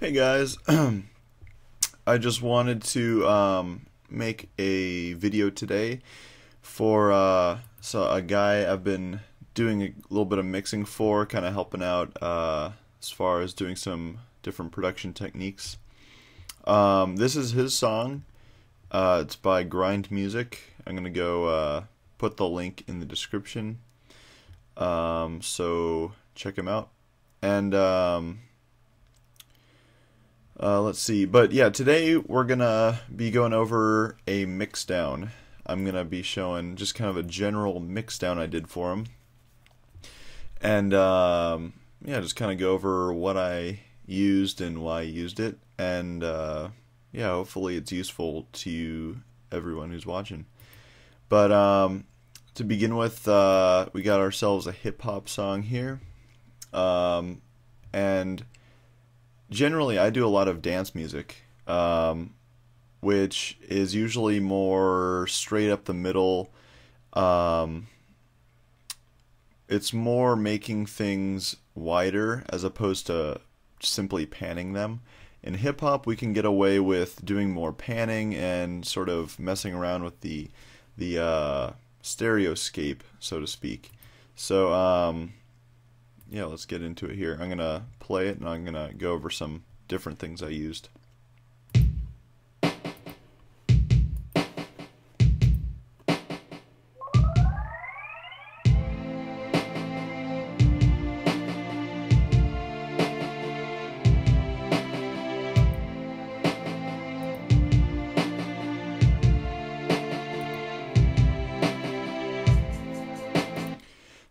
Hey guys, I just wanted to make a video today for a guy I've been doing a little bit of mixing for, kind of helping out as far as doing some different production techniques. This is his song. It's by Grynd music. I'm gonna go put the link in the description. So check him out. And let's see. But yeah, today we're gonna be going over a mixdown. I'm gonna be showing just kind of a general mixdown I did for him, and yeah, just kind of go over what I used and why I used it, and yeah, hopefully it's useful to you, everyone who's watching. But to begin with, we got ourselves a hip hop song here, and generally, I do a lot of dance music, which is usually more straight up the middle. It's more making things wider as opposed to simply panning them. In hip hop, we can get away with doing more panning and sort of messing around with the stereoscape, so to speak. So yeah, let's get into it here. I'm gonna play it and I'm gonna go over some different things I used.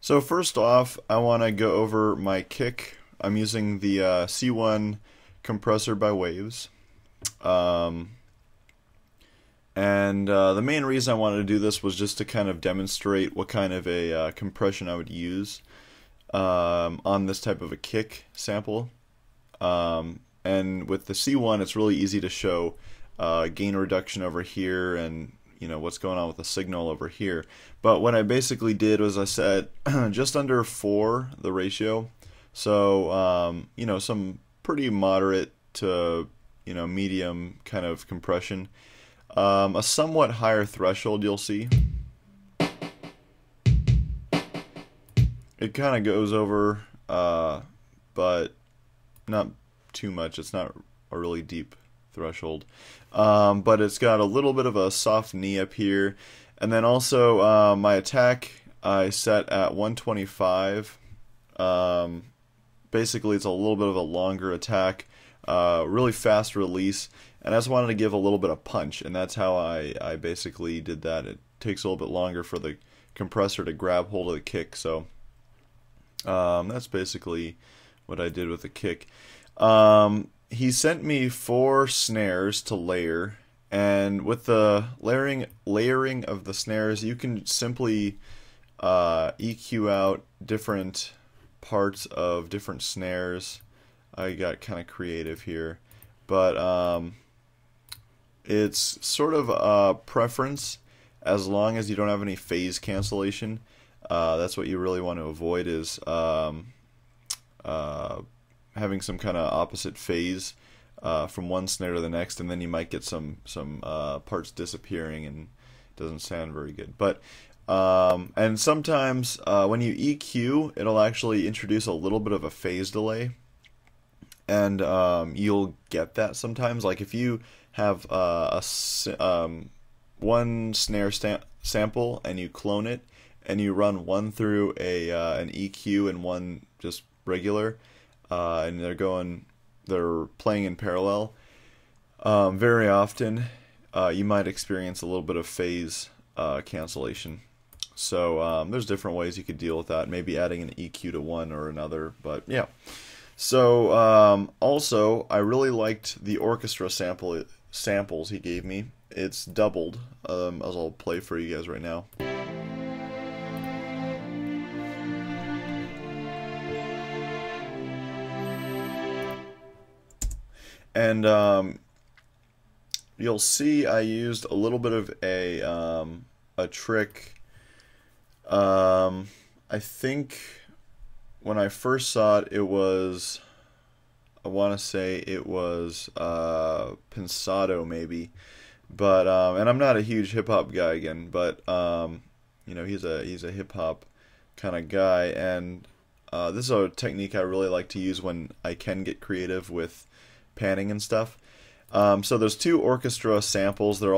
So first off, I want to go over my kick. I'm using the C1 compressor by Waves. And the main reason I wanted to do this was just to kind of demonstrate what kind of a compression I would use on this type of a kick sample. And with the C1, it's really easy to show gain reduction over here and what's going on with the signal over here. But what I basically did was I set just under 4 the ratio, so some pretty moderate to medium kind of compression, a somewhat higher threshold. You'll see it kind of goes over, but not too much. It's not a really deep threshold, but it's got a little bit of a soft knee up here, and then also my attack I set at 125. Basically it's a little bit of a longer attack, really fast release, and I just wanted to give a little bit of punch, and that's how I basically did that. It takes a little bit longer for the compressor to grab hold of the kick, so that's basically what I did with the kick. He sent me 4 snares to layer, and with the layering of the snares, you can simply EQ out different parts of different snares. I got kind of creative here, but it's sort of a preference as long as you don't have any phase cancellation. That's what you really want to avoid, is having some kind of opposite phase from one snare to the next, and then you might get some parts disappearing and it doesn't sound very good. But and sometimes when you EQ, it'll actually introduce a little bit of a phase delay, and you'll get that sometimes. Like if you have one snare sample and you clone it and you run one through an EQ and one just regular, and they're playing in parallel, very often you might experience a little bit of phase cancellation. So there's different ways you could deal with that, maybe adding an EQ to one or another, but yeah. So also, I really liked the orchestra samples he gave me. It's doubled, as I'll play for you guys right now. And you'll see I used a little bit of a trick. I think when I first saw it, it was I want to say it was Pensado maybe, but and I'm not a huge hip hop guy again, but you know, he's a hip hop kind of guy, and this is a technique I really like to use when I can get creative with panning and stuff. So there's two orchestra samples. They're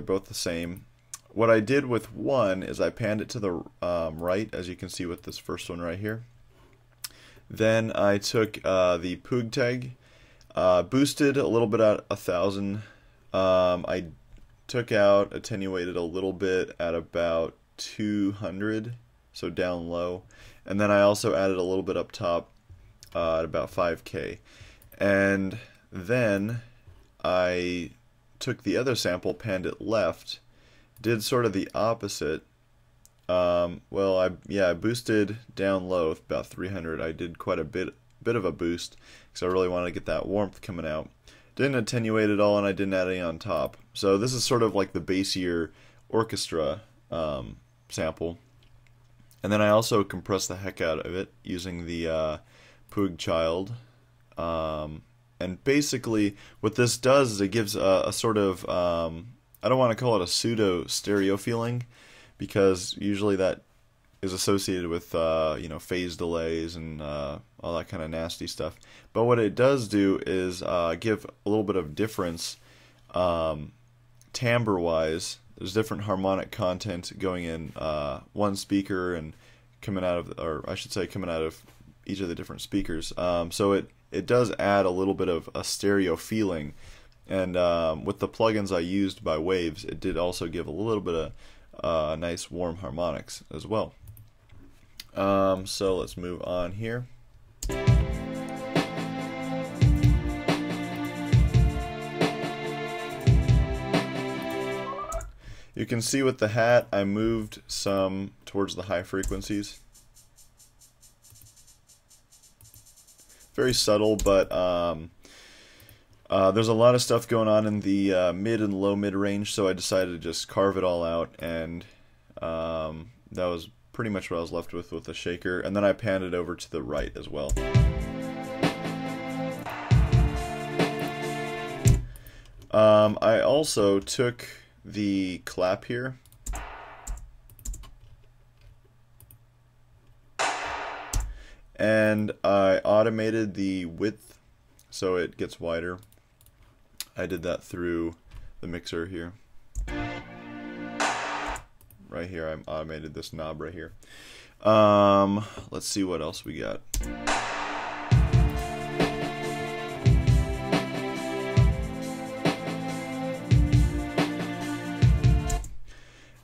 both the same. What I did with one is I panned it to the right, as you can see with this first one right here. Then I took the Poog tag, boosted a little bit at 1,000. I took out, attenuated a little bit at about 200, so down low. And then I also added a little bit up top at about 5K. And then I took the other sample, panned it left, did sort of the opposite. Well, I boosted down low with about 300. I did quite a bit of a boost because I really wanted to get that warmth coming out. Didn't attenuate at all, and I didn't add any on top. So this is sort of like the bassier orchestra sample. And then I also compressed the heck out of it using the Poog Child. And basically what this does is it gives a sort of, I don't want to call it a pseudo stereo feeling, because usually that is associated with you know, phase delays and all that kind of nasty stuff. But what it does do is give a little bit of difference timbre-wise. There's different harmonic content going in one speaker and coming out of, or I should say, coming out of each of the different speakers. So it does add a little bit of a stereo feeling, and with the plugins I used by Waves, it did also give a little bit of nice warm harmonics as well. So let's move on here. You can see with the hat I moved some towards the high frequencies. Very subtle, but there's a lot of stuff going on in the mid and low mid range, so I decided to just carve it all out, and that was pretty much what I was left with the shaker. And then I panned it over to the right as well. I also took the clap here and I automated the width so it gets wider. I did that through the mixer here. Right here, I automated this knob right here. Let's see what else we got.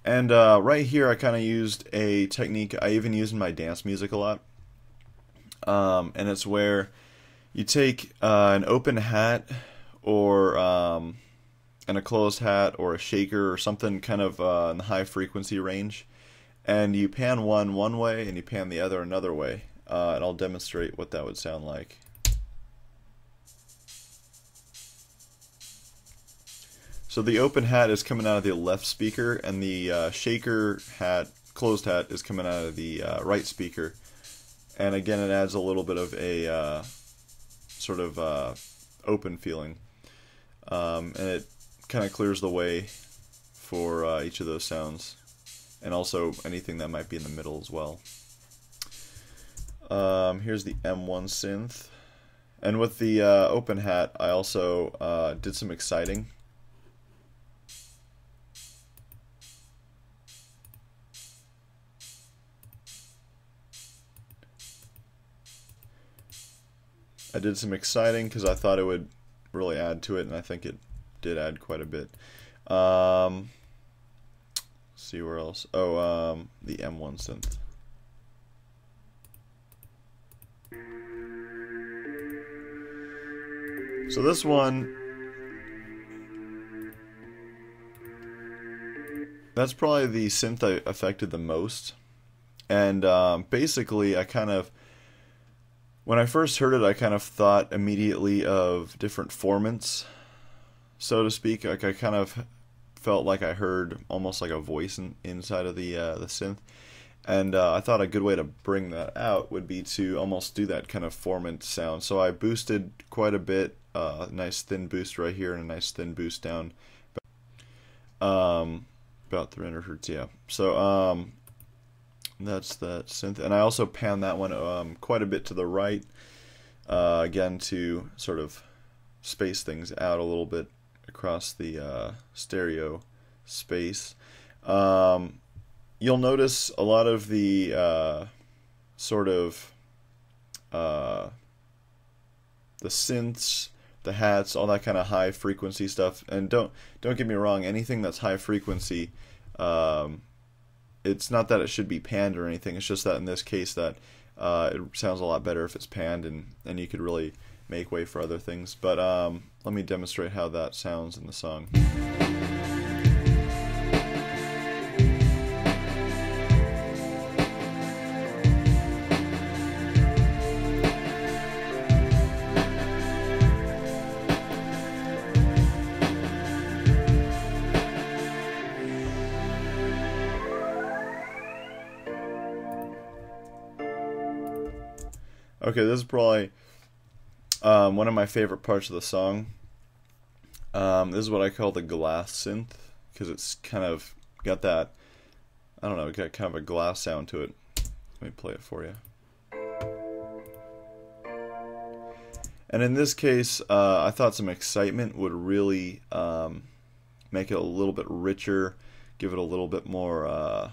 And right here I kind of used a technique I even use in my dance music a lot. And it's where you take an open hat or and a closed hat or a shaker or something kind of in the high frequency range, and you pan one way and you pan the other another way, and I'll demonstrate what that would sound like. So the open hat is coming out of the left speaker, and the shaker hat, closed hat, is coming out of the right speaker. And again, it adds a little bit of a sort of open feeling, and it kind of clears the way for each of those sounds, and also anything that might be in the middle as well. Here's the M1 synth, and with the open hat, I also did some exciting. I did some exciting because I thought it would really add to it, and I think it did add quite a bit. Let's see where else. Oh, the M1 synth. So this one, that's probably the synth I affected the most. And basically, I kind of, when I first heard it, I kind of thought immediately of different formants, so to speak. Like I kind of felt like I heard almost like a voice inside of the synth. And I thought a good way to bring that out would be to almost do that kind of formant sound. So I boosted quite a bit, nice thin boost right here and a nice thin boost down, about 300 hertz, yeah. So that's that synth, and I also pan that one quite a bit to the right, again to sort of space things out a little bit across the stereo space. You'll notice a lot of the sort of the synths, the hats, all that kind of high frequency stuff. And don't get me wrong, anything that's high frequency, it's not that it should be panned or anything. It's just that in this case that it sounds a lot better if it's panned, and you could really make way for other things. But let me demonstrate how that sounds in the song. Okay, this is probably one of my favorite parts of the song. This is what I call the glass synth, because it's kind of got that, I don't know, got kind of a glass sound to it. Let me play it for you. And in this case, I thought some excitement would really make it a little bit richer, give it a little bit more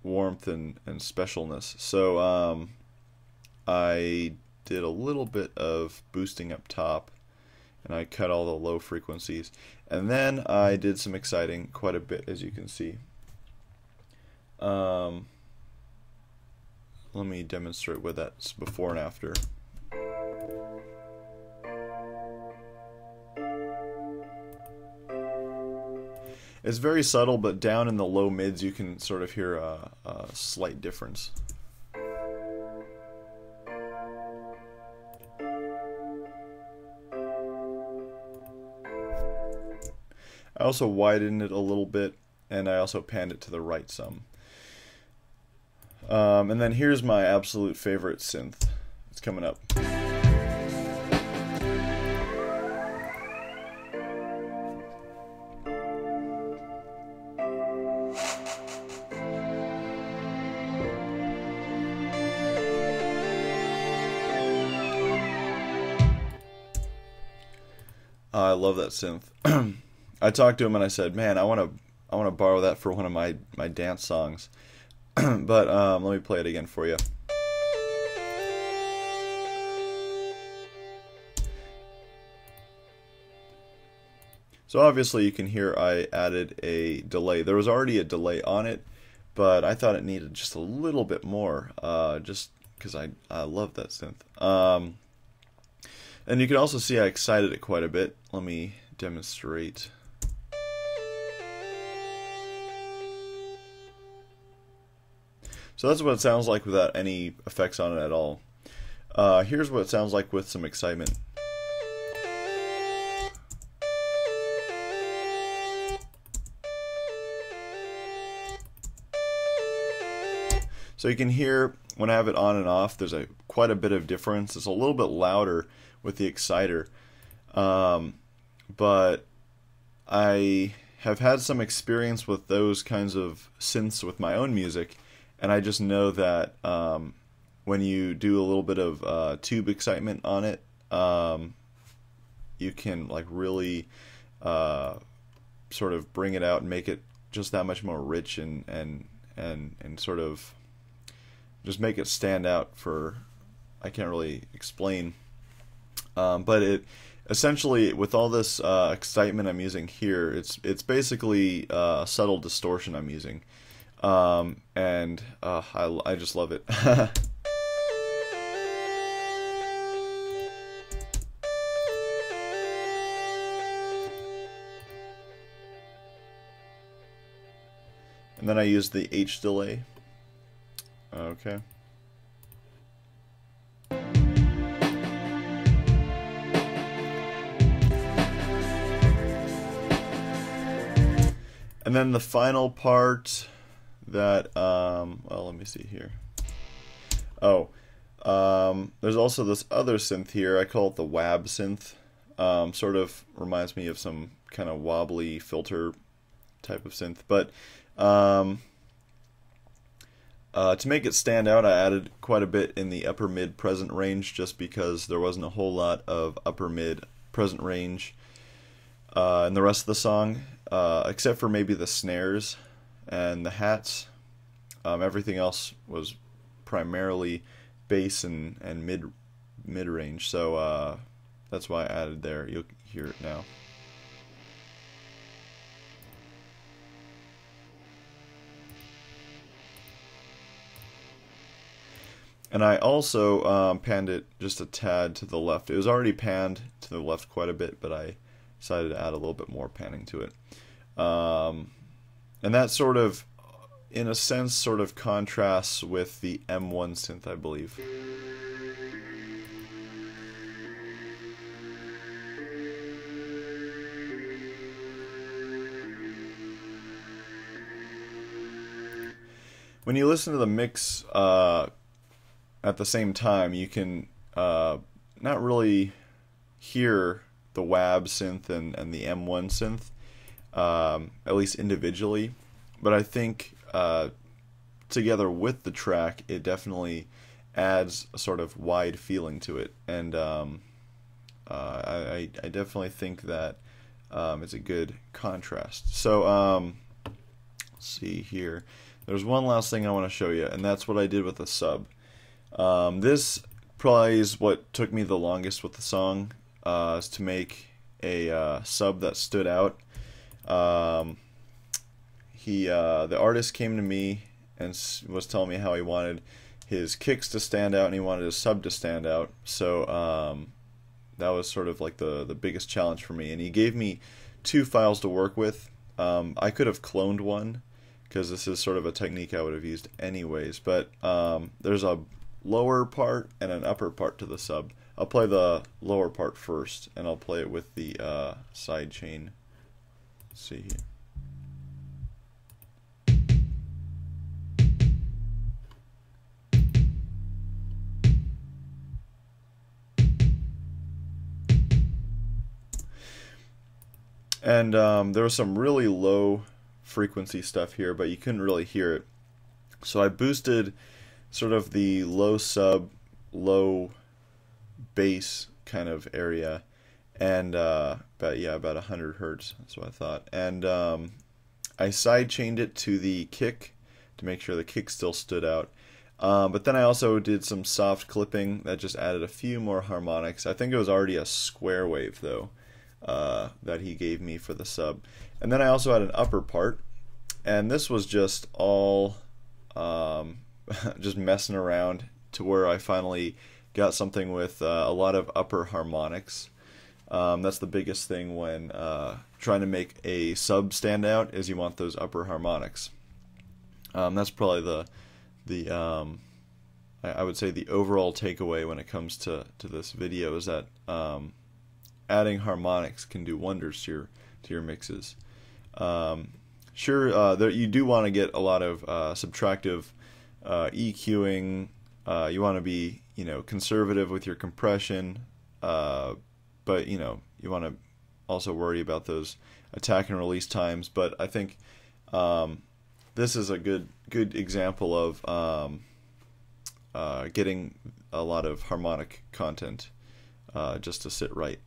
warmth and specialness. So I did a little bit of boosting up top, and I cut all the low frequencies, and then I did some exciting quite a bit, as you can see. Let me demonstrate what that's before and after. It's very subtle, but down in the low mids you can sort of hear a slight difference. I also widened it a little bit, and I also panned it to the right some. And then here's my absolute favorite synth. It's coming up. I love that synth. I talked to him and I said, "Man, I want to borrow that for one of my dance songs." But let me play it again for you. So obviously you can hear I added a delay. There was already a delay on it, but I thought it needed just a little bit more, just because I love that synth. And you can also see I excited it quite a bit. Let me demonstrate. So that's what it sounds like without any effects on it at all. Here's what it sounds like with some excitement. So you can hear when I have it on and off, there's quite a bit of difference. It's a little bit louder with the exciter. But I have had some experience with those kinds of synths with my own music, and I just know that when you do a little bit of tube excitement on it, you can like really sort of bring it out and make it just that much more rich and sort of just make it stand out for, I can't really explain, but it essentially, with all this excitement I'm using here, it's basically a subtle distortion I'm using, and I just love it. And then I use the H delay. Okay. And then the final part, that, well, let me see here. Oh, there's also this other synth here. I call it the WAB synth. Sort of reminds me of some kind of wobbly filter type of synth. But to make it stand out, I added quite a bit in the upper mid present range, just because there wasn't a whole lot of upper mid present range in the rest of the song, except for maybe the snares and the hats. Everything else was primarily bass and mid range, so that's why I added there. You'll hear it now. And I also panned it just a tad to the left. It was already panned to the left quite a bit, but I decided to add a little bit more panning to it. And that sort of, in a sense, sort of contrasts with the M1 synth, I believe. When you listen to the mix at the same time, you can not really hear the WAB synth and the M1 synth, at least individually. But I think together with the track, it definitely adds a sort of wide feeling to it. And I definitely think that it's a good contrast. So let's see here. There's one last thing I want to show you, and that's what I did with the sub. This probably is what took me the longest with the song, is to make a sub that stood out. The artist came to me and was telling me how he wanted his kicks to stand out and he wanted his sub to stand out. So that was sort of like the biggest challenge for me. And he gave me 2 files to work with. I could have cloned one, because this is sort of a technique I would have used anyways. But there's a lower part and an upper part to the sub. I'll play the lower part first, and I'll play it with the side chain. Let's see here. And there was some really low frequency stuff here, but you couldn't really hear it. So I boosted sort of the low sub, low bass kind of area, and about 100 hertz. That's what I thought. And I side chained it to the kick to make sure the kick still stood out. But then I also did some soft clipping that just added a few more harmonics. I think it was already a square wave though, that he gave me for the sub. And then I also had an upper part, and this was just all just messing around to where I finally got something with a lot of upper harmonics. That's the biggest thing when trying to make a sub stand out, is you want those upper harmonics. That's probably I would say the overall takeaway when it comes to this video, is that adding harmonics can do wonders to your mixes. Sure, you do want to get a lot of subtractive EQing. You want to be, conservative with your compression, but you want to also worry about those attack and release times. But I think this is a good example of getting a lot of harmonic content just to sit right.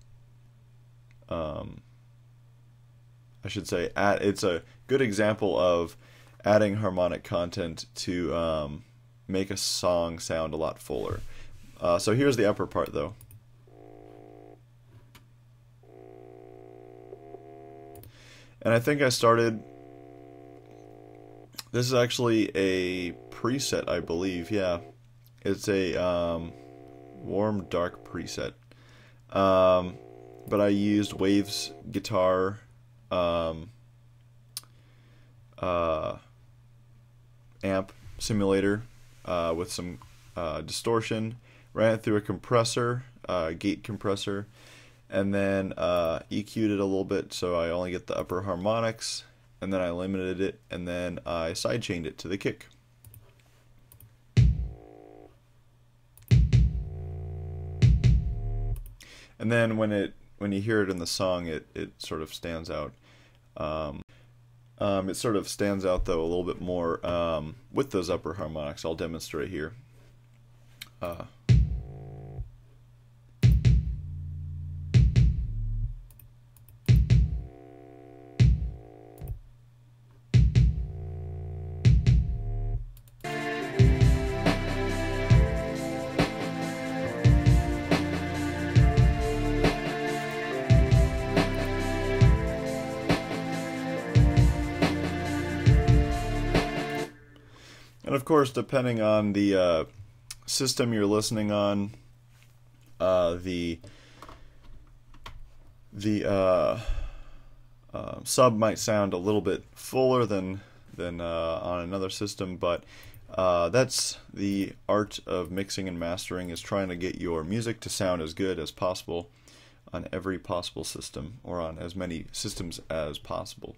I should say it's a good example of adding harmonic content to make a song sound a lot fuller. So here's the upper part though. And I think I started, this is actually a preset, I believe, yeah. It's a warm dark preset. But I used Waves guitar amp simulator with some distortion, ran it through a compressor, gate compressor, and then EQ'd it a little bit so I only get the upper harmonics, and then I limited it, and then I sidechained it to the kick. And then when you hear it in the song, it sort of stands out. It sort of stands out though a little bit more with those upper harmonics. I'll demonstrate here. And of course, depending on the system you're listening on, the sub might sound a little bit fuller than on another system, but that's the art of mixing and mastering, is trying to get your music to sound as good as possible on every possible system, or on as many systems as possible.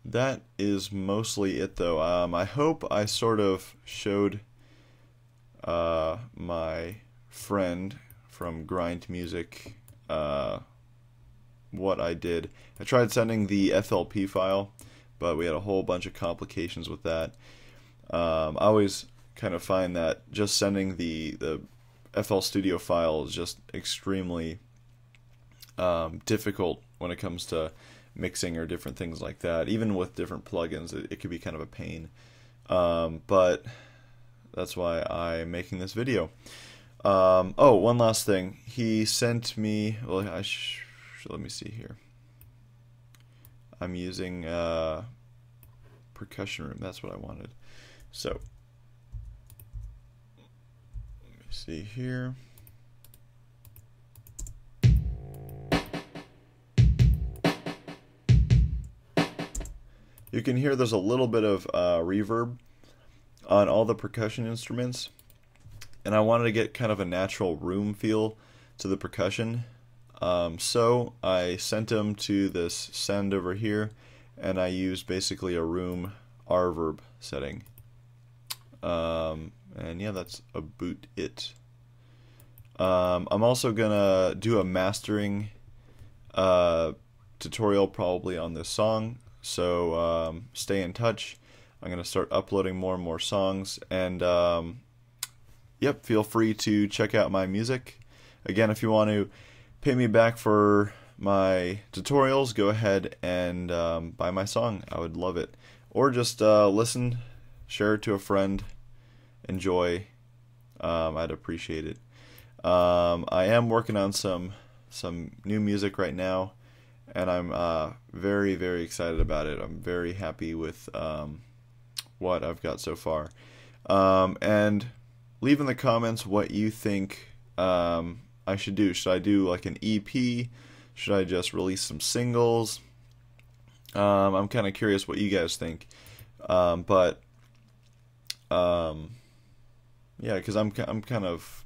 That is mostly it, though. I hope I sort of showed my friend from Grynd Music what I did. I tried sending the FLP file, but we had a whole bunch of complications with that. I always kind of find that just sending the FL Studio file is just extremely difficult when it comes to mixing or different things like that. Even with different plugins, it could be kind of a pain. But that's why I'm making this video. Oh, one last thing. He sent me, well, let me see here. I'm using Percussion Room. That's what I wanted. So, let me see here. You can hear there's a little bit of reverb on all the percussion instruments, and I wanted to get kind of a natural room feel to the percussion. So I sent them to this send over here, and I used basically a room reverb setting. And yeah, that's about it. I'm also gonna do a mastering tutorial probably on this song. So stay in touch. I'm going to start uploading more and more songs, and yep, feel free to check out my music. Again, if you want to pay me back for my tutorials, go ahead and buy my song. I would love it. Or just listen, share it to a friend, enjoy. I'd appreciate it. I am working on some new music right now, and I'm very, very excited about it. I'm very happy with what I've got so far. And leave in the comments what you think I should do. Should I do like an EP? Should I just release some singles? I'm kind of curious what you guys think. Yeah, because I'm kind of,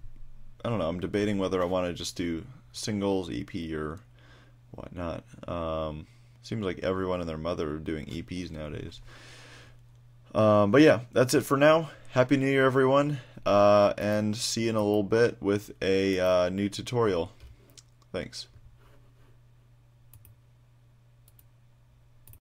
I don't know, I'm debating whether I want to just do singles, EP, or whatnot. Seems like everyone and their mother are doing EPs nowadays. But yeah, that's it for now. Happy New Year, everyone, and see you in a little bit with a new tutorial. Thanks.